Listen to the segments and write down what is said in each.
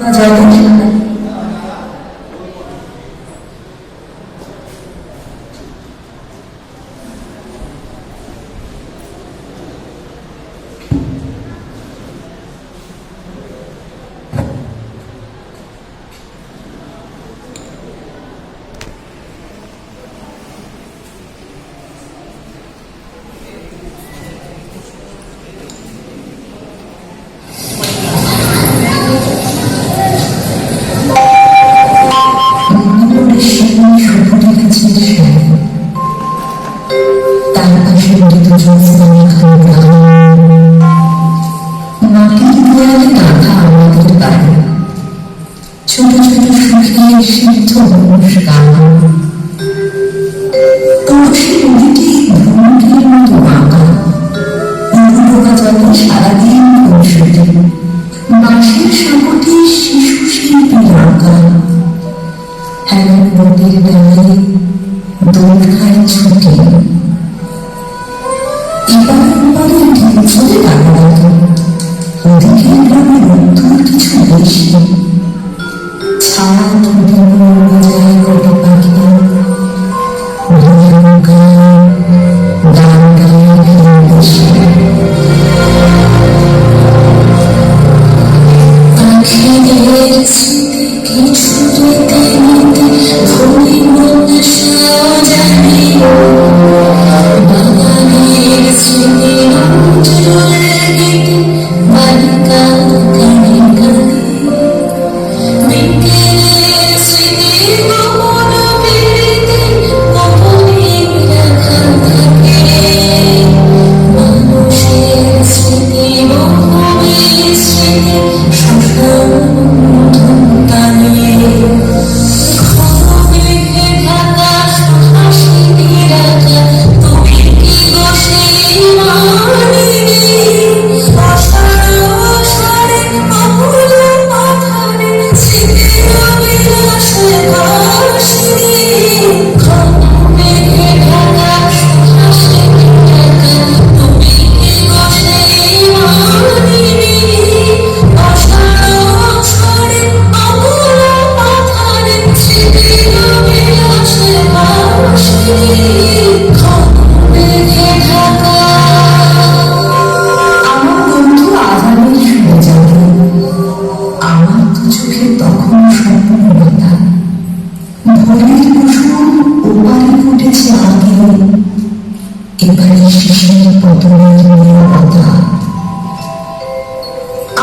জয় ছোট ছোট সুখে সিদ্ধ নমস্কার তুলসী নদীটি ভ্রমণের মতো আঁকা উড়োডোকা জলে সারাদিন পরিশোধে বাঁশের সাগরটি শিশু শিল্পীর আঁকা এমন নদীর বেলায় দোল খায় ছুটে এবারে ওপারে ঢেউ চলে রাঙারাত ওদিকে গ্রামে রোদ্দুর কিছু বেশি ছায়া ধরে উড়ে যায় কত পাখি গান গায় দেশে পাখিদের স্মৃতি ছুটে নিতে ভরে মন সাজানি বাগানের স্মৃতি চলে গেতে বালিকা কানে কানে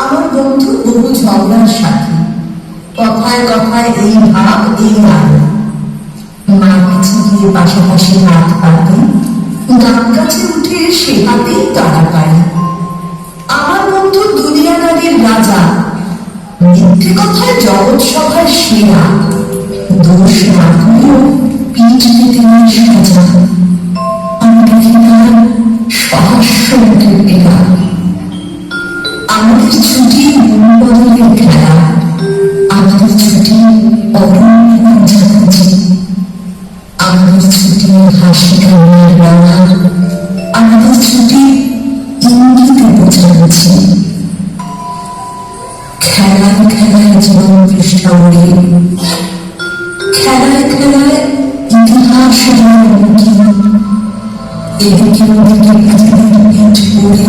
আমার বন্ধু বহু ঝগড়ার সাথী কথায় কথায় এই ভাব এই আলো মার কাছে গিয়ে পাশাপাশি হাত পাতে গান কাছে উঠে সে হাতেই তারা পায় আমার বন্ধু দুনিয়াদারির রাজা মিথ্যে কথায় জগৎ সভার সেরা দোষ না করেও পিঠ পেতে নিয়ে সাজা আমি দেখি তার সহাস্য মুখের পেলা আমাদের ছুটি বদলের খেলা আমাদের ছুটি অরণ্যে খোঁজাখুঁজি আমাদের ছুটি হাসি কান্নার বেলা আমাদের ছুটি ইঙ্গিতে বোঝাবুঝি খেলায় খেলায় জীবন পৃষ্ঠা ওড়ে খেলায় খেলায় ইতিহাস এদিকে ওদিকে পৃথিবীর পিঠ পড়ে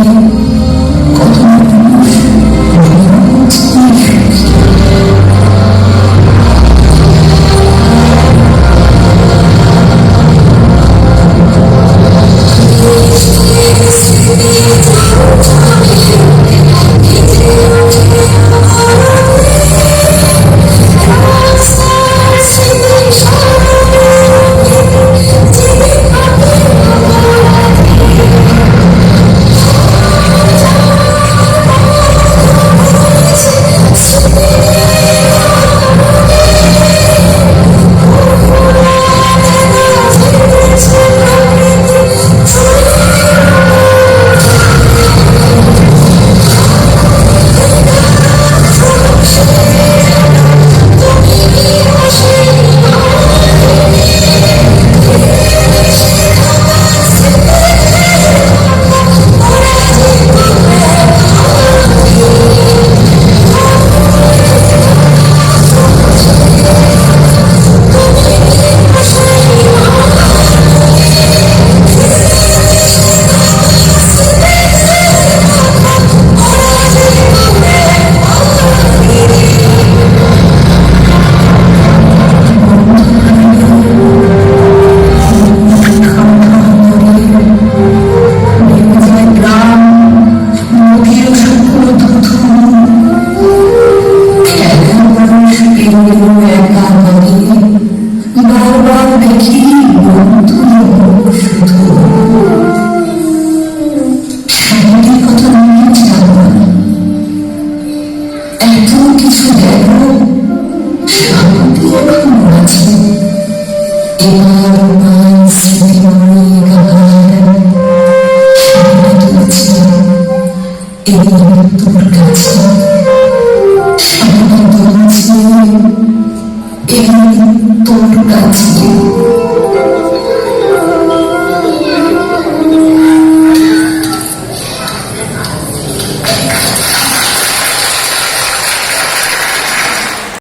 কত মানুষ এত কিছু গেল, শান্তি এখন আছে। এবার মান স্মৃতিময় গান সামনে তুলছে এই তোর কাছে, সামনে তুলছে এই তোর কাছে।